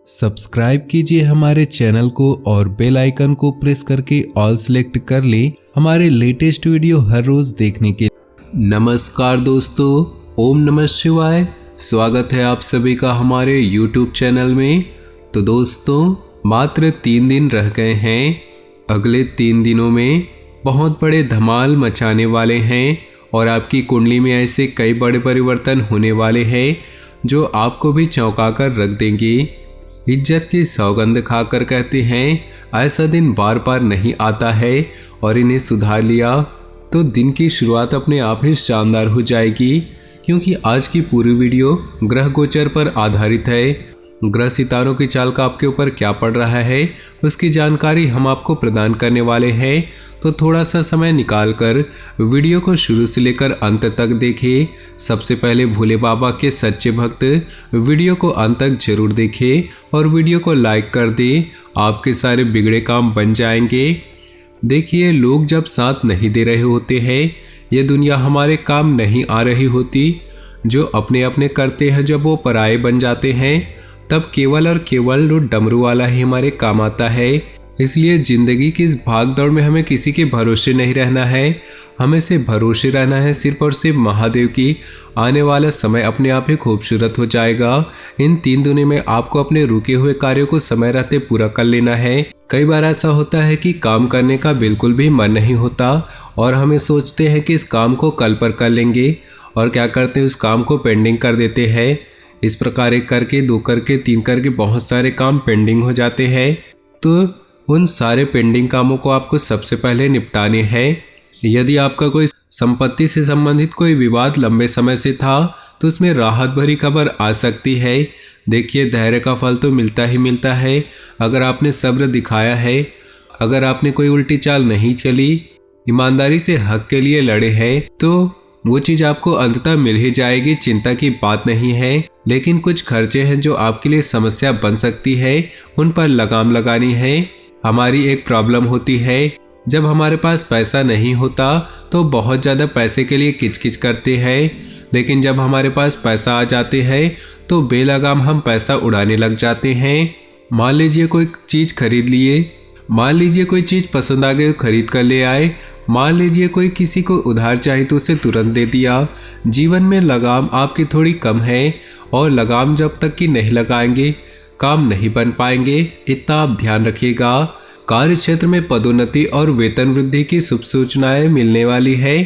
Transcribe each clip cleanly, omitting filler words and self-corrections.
Subscribe कीजिए हमारे channel को और बेल आइकन को प्रेस करके ऑल सेलेक्ट कर ले हमारे लेटेस्ट वीडियो हर रोज देखने के। नमस्कार दोस्तों, ओम नमः शिवाय। स्वागत है आप सभी का हमारे YouTube चैनल में। तो दोस्तों, मात्र 3 दिन रह गए हैं। अगले 3 दिनों में बहुत बड़े धमाल मचाने वाले हैं और आपकी कुंडली में ऐसे कई बड़े परिवर्तन होने वाले हैं जो आपको भी चौंका कर रख देंगे। इज्जत की सौगंध खाकर कहते हैं ऐसा दिन बार बार नहीं आता है और इन्हें सुधार लिया तो दिन की शुरुआत अपने आप ही शानदार हो जाएगी। क्योंकि आज की पूरी वीडियो ग्रह गोचर पर आधारित है। ग्रह सितारों की चाल का आपके ऊपर क्या पड़ रहा है उसकी जानकारी हम आपको प्रदान करने वाले हैं। तो थोड़ा सा समय निकालकर वीडियो को शुरू से लेकर अंत तक देखें। सबसे पहले भोले बाबा के सच्चे भक्त वीडियो को अंत तक जरूर देखें और वीडियो को लाइक कर दें। आपके सारे बिगड़े काम बन जाएंगे। देखिए, लोग जब साथ नहीं दे रहे होते हैं, ये दुनिया हमारे काम नहीं आ रही होती। जो अपने अपने करते हैं, जब वो पराये बन जाते हैं तब केवल और केवल वो डमरू वाला ही हमारे काम आता है। इसलिए जिंदगी की इस भाग दौड़ में हमें किसी के भरोसे नहीं रहना है। हमें से भरोसे रहना है सिर्फ और सिर्फ महादेव की। आने वाला समय अपने आप ही खूबसूरत हो जाएगा। इन 3 दिनों में आपको अपने रुके हुए कार्यों को समय रहते पूरा कर लेना है। कई बार ऐसा होता है कि काम करने का बिल्कुल भी मन नहीं होता और हमें सोचते हैं कि इस काम को कल पर कर लेंगे और क्या करते हैं, उस काम को पेंडिंग कर देते हैं। इस प्रकार 1 करके 2 करके 3 करके बहुत सारे काम पेंडिंग हो जाते हैं। तो उन सारे पेंडिंग कामों को आपको सबसे पहले निपटाने हैं। यदि आपका कोई संपत्ति से संबंधित कोई विवाद लंबे समय से था तो उसमें राहत भरी खबर आ सकती है। देखिए, धैर्य का फल तो मिलता ही मिलता है। अगर आपने सब्र दिखाया है, अगर आपने कोई उल्टी चाल नहीं चली, ईमानदारी से हक के लिए लड़े हैं, तो वो चीज़ आपको अंततः मिल ही जाएगी। चिंता की बात नहीं है। लेकिन कुछ खर्चे हैं जो आपके लिए समस्या बन सकती है, उन पर लगाम लगानी है। हमारी एक प्रॉब्लम होती है, जब हमारे पास पैसा नहीं होता तो बहुत ज़्यादा पैसे के लिए किचकिच करते हैं। लेकिन जब हमारे पास पैसा आ जाते हैं तो बेलगाम हम पैसा उड़ाने लग जाते हैं। मान लीजिए कोई चीज़ खरीद लिए, मान लीजिए कोई चीज़ पसंद आ गई खरीद कर ले आए, मान लीजिए कोई किसी को उधार चाहिए तो उसे तुरंत दे दिया। जीवन में लगाम आपकी थोड़ी कम है और लगाम जब तक कि नहीं लगाएंगे काम नहीं बन पाएंगे। इतना आप ध्यान रखिएगा। कार्य क्षेत्र में पदोन्नति और वेतन वृद्धि की शुभ सूचनाएं मिलने वाली है,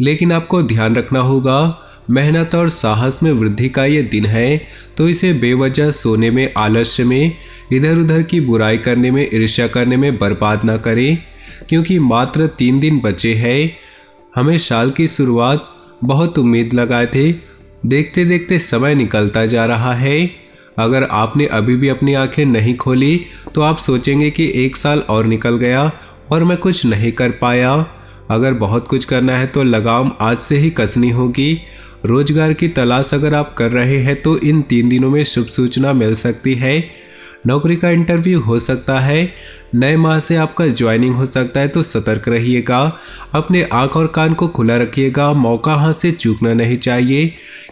लेकिन आपको ध्यान रखना होगा मेहनत और साहस में वृद्धि का ये दिन है। तो इसे बेवजह सोने में, आलस्य में, इधर उधर की बुराई करने में, ईर्ष्या करने में बर्बाद ना करें। क्योंकि मात्र 3 दिन बचे हैं। हमें साल की शुरुआत बहुत उम्मीद लगाए थे, देखते देखते समय निकलता जा रहा है। अगर आपने अभी भी अपनी आंखें नहीं खोली तो आप सोचेंगे कि 1 साल और निकल गया और मैं कुछ नहीं कर पाया। अगर बहुत कुछ करना है तो लगाम आज से ही कसनी होगी। रोजगार की तलाश अगर आप कर रहे हैं तो इन 3 दिनों में शुभ सूचना मिल सकती है। नौकरी का इंटरव्यू हो सकता है, नए माह से आपका ज्वाइनिंग हो सकता है, तो सतर्क रहिएगा। अपने आँख और कान को खुला रखिएगा। मौका हाथ से चूकना नहीं चाहिए,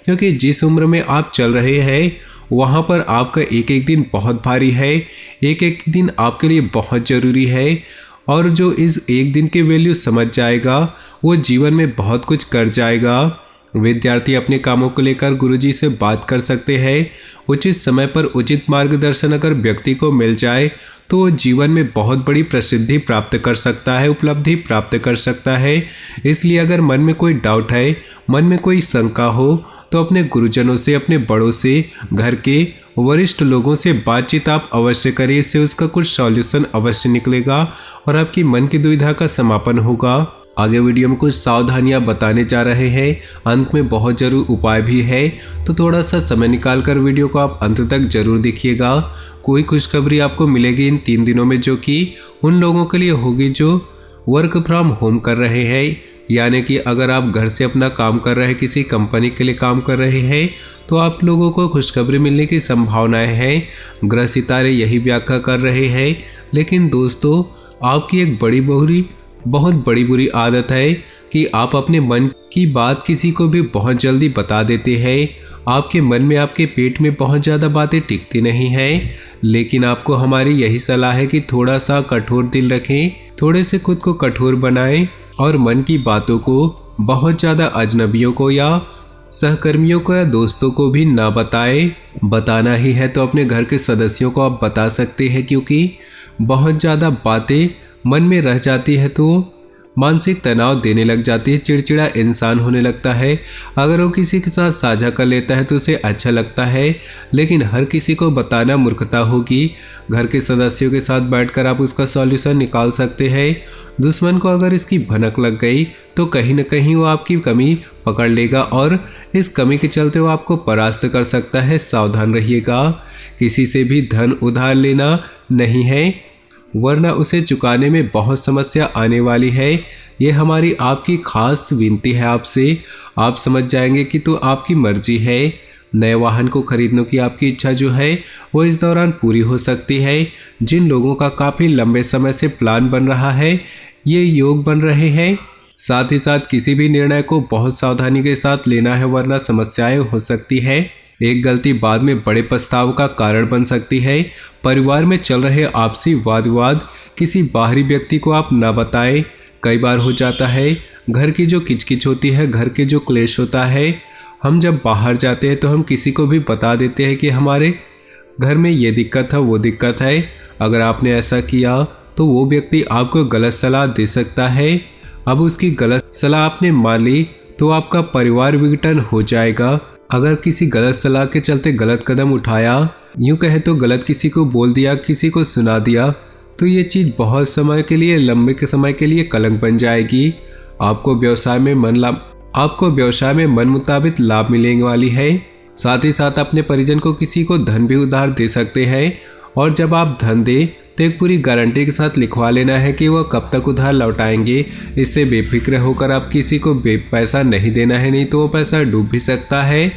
क्योंकि जिस उम्र में आप चल रहे हैं वहाँ पर आपका एक एक दिन बहुत भारी है। एक एक दिन आपके लिए बहुत ज़रूरी है और जो इस एक दिन की वैल्यू समझ जाएगा वो जीवन में बहुत कुछ कर जाएगा। विद्यार्थी अपने कामों को लेकर गुरुजी से बात कर सकते हैं। उचित समय पर उचित मार्गदर्शन अगर व्यक्ति को मिल जाए तो वो जीवन में बहुत बड़ी प्रसिद्धि प्राप्त कर सकता है, उपलब्धि प्राप्त कर सकता है। इसलिए अगर मन में कोई डाउट है, मन में कोई शंका हो, तो अपने गुरुजनों से, अपने बड़ों से, घर के वरिष्ठ लोगों से बातचीत आप अवश्य करिए। इससे उसका कुछ सॉल्यूशन अवश्य निकलेगा और आपकी मन की दुविधा का समापन होगा। आगे वीडियो में कुछ सावधानियां बताने जा रहे हैं, अंत में बहुत जरूर उपाय भी है। तो थोड़ा सा समय निकालकर वीडियो को आप अंत तक जरूर देखिएगा। कोई खुशखबरी आपको मिलेगी इन 3 दिनों में, जो कि उन लोगों के लिए होगी जो वर्क फ्रॉम होम कर रहे हैं। यानी कि अगर आप घर से अपना काम कर रहे हैं, किसी कंपनी के लिए काम कर रहे हैं, तो आप लोगों को खुशखबरी मिलने की संभावनाएं हैं। ग्रह सितारे यही व्याख्या कर रहे हैं। लेकिन दोस्तों, आपकी एक बहुत बड़ी बुरी आदत है कि आप अपने मन की बात किसी को भी बहुत जल्दी बता देते हैं। आपके मन में, आपके पेट में बहुत ज़्यादा बातें टिकती नहीं हैं, लेकिन आपको हमारी यही सलाह है कि थोड़ा सा कठोर दिल रखें, थोड़े से खुद को कठोर बनाएं और मन की बातों को बहुत ज़्यादा अजनबियों को या सहकर्मियों को या दोस्तों को भी ना बताएं। बताना ही है तो अपने घर के सदस्यों को आप बता सकते हैं, क्योंकि बहुत ज़्यादा बातें मन में रह जाती है तो मानसिक तनाव देने लग जाती है, चिड़चिड़ा इंसान होने लगता है। अगर वो किसी के साथ साझा कर लेता है तो उसे अच्छा लगता है, लेकिन हर किसी को बताना मूर्खता होगी। घर के सदस्यों के साथ बैठकर आप उसका सॉल्यूशन निकाल सकते हैं। दुश्मन को अगर इसकी भनक लग गई तो कहीं न कहीं वो आपकी कमी पकड़ लेगा और इस कमी के चलते वो आपको परास्त कर सकता है। सावधान रहिएगा, किसी से भी धन उधार लेना नहीं है, वरना उसे चुकाने में बहुत समस्या आने वाली है। ये हमारी आपकी खास विनती है आपसे। आप समझ जाएंगे कि तो आपकी मर्जी है। नए वाहन को खरीदने की आपकी इच्छा जो है वो इस दौरान पूरी हो सकती है। जिन लोगों का काफ़ी लंबे समय से प्लान बन रहा है, ये योग बन रहे हैं। साथ ही साथ किसी भी निर्णय को बहुत सावधानी के साथ लेना है, वरना समस्याएं हो सकती है। एक गलती बाद में बड़े पछताव का कारण बन सकती है। परिवार में चल रहे आपसी वाद विवाद किसी बाहरी व्यक्ति को आप ना बताएं। कई बार हो जाता है, घर की जो किचकिच होती है, घर के जो क्लेश होता है, हम जब बाहर जाते हैं तो हम किसी को भी बता देते हैं कि हमारे घर में ये दिक्कत है, वो दिक्कत है। अगर आपने ऐसा किया तो वो व्यक्ति आपको गलत सलाह दे सकता है। अब उसकी गलत सलाह आपने मान ली तो आपका परिवार विघटन हो जाएगा। अगर किसी गलत सलाह के चलते गलत कदम उठाया, यूँ कहे तो गलत किसी को बोल दिया, किसी को सुना दिया, तो ये चीज़ बहुत समय के लिए, लंबे के समय के लिए कलंक बन जाएगी। आपको व्यवसाय में मन मुताबिक लाभ मिलने वाली है। साथ ही साथ अपने परिजन को किसी को धन भी उधार दे सकते हैं, और जब आप धन दें तो एक पूरी गारंटी के साथ लिखवा लेना है कि वह कब तक उधार लौटाएंगे। इससे बेफिक्र होकर आप किसी को पैसा नहीं देना है, नहीं तो वो पैसा डूब भी सकता है।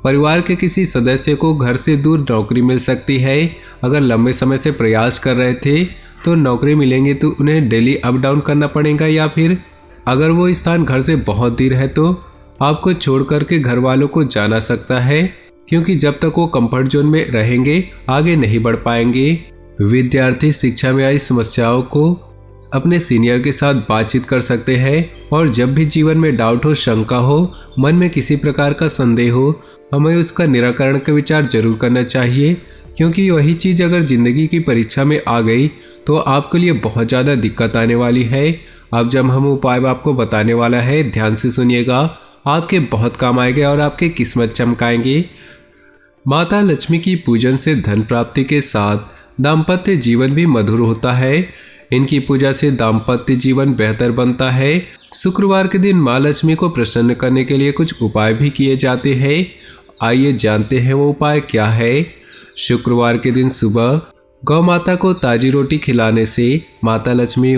परिवार के किसी सदस्य को घर से दूर नौकरी मिल सकती है। अगर लंबे समय से प्रयास कर रहे थे तो नौकरी मिलेंगे तो उन्हें डेली अप डाउन करना पड़ेगा, या फिर अगर वो स्थान घर से बहुत दूर है तो आपको छोड़ करके घर वालों को जाना सकता है, क्योंकि जब तक वो कंफर्ट जोन में रहेंगे आगे नहीं बढ़ पाएंगे। विद्यार्थी शिक्षा में आई समस्याओं को अपने सीनियर के साथ बातचीत कर सकते हैं, और जब भी जीवन में डाउट हो, शंका हो, मन में किसी प्रकार का संदेह हो, हमें उसका निराकरण का विचार जरूर करना चाहिए, क्योंकि वही चीज़ अगर ज़िंदगी की परीक्षा में आ गई तो आपके लिए बहुत ज़्यादा दिक्कत आने वाली है। अब जब हम उपाय आपको बताने वाला है, ध्यान से सुनिएगा, आपके बहुत काम आएंगे और आपके किस्मत चमकाएंगे। माता लक्ष्मी की पूजन से धन प्राप्ति के साथ दाम्पत्य जीवन भी मधुर होता है। इनकी पूजा से दाम्पत्य जीवन बेहतर बनता है। शुक्रवार के दिन माँ लक्ष्मी को प्रसन्न करने के लिए कुछ उपाय भी किए जाते हैं। आइए जानते हैं वो उपाय क्या है। शुक्रवार के दिन सुबह गौ माता को ताजी रोटी खिलाने से माता लक्ष्मी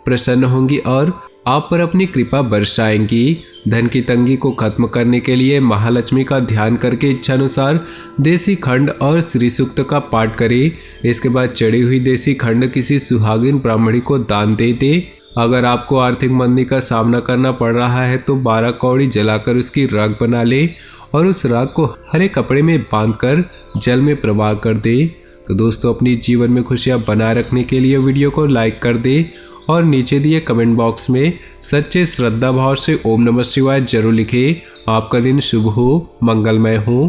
प्रसन्न होंगी और आप पर अपनी कृपा बरसाएंगी। धन की तंगी को खत्म करने के लिए महालक्ष्मी का ध्यान करके इच्छानुसार देसी खंड और श्री सूक्त का पाठ करें। इसके बाद चढ़ी हुई देसी खंड किसी सुहागिन ब्राह्मणी को दान दे दे। अगर आपको आर्थिक मंदी का सामना करना पड़ रहा है तो 12 कौड़ी जलाकर उसकी राख बना ले और उस राख को हरे कपड़े में बांधकर जल में प्रवाह कर दे। तो दोस्तों, अपनी जीवन में खुशियां बनाए रखने के लिए वीडियो को लाइक कर दे और नीचे दिए कमेंट बॉक्स में सच्चे श्रद्धा भाव से ओम नमः शिवाय जरूर लिखें। आपका दिन शुभ हो, मंगलमय हो।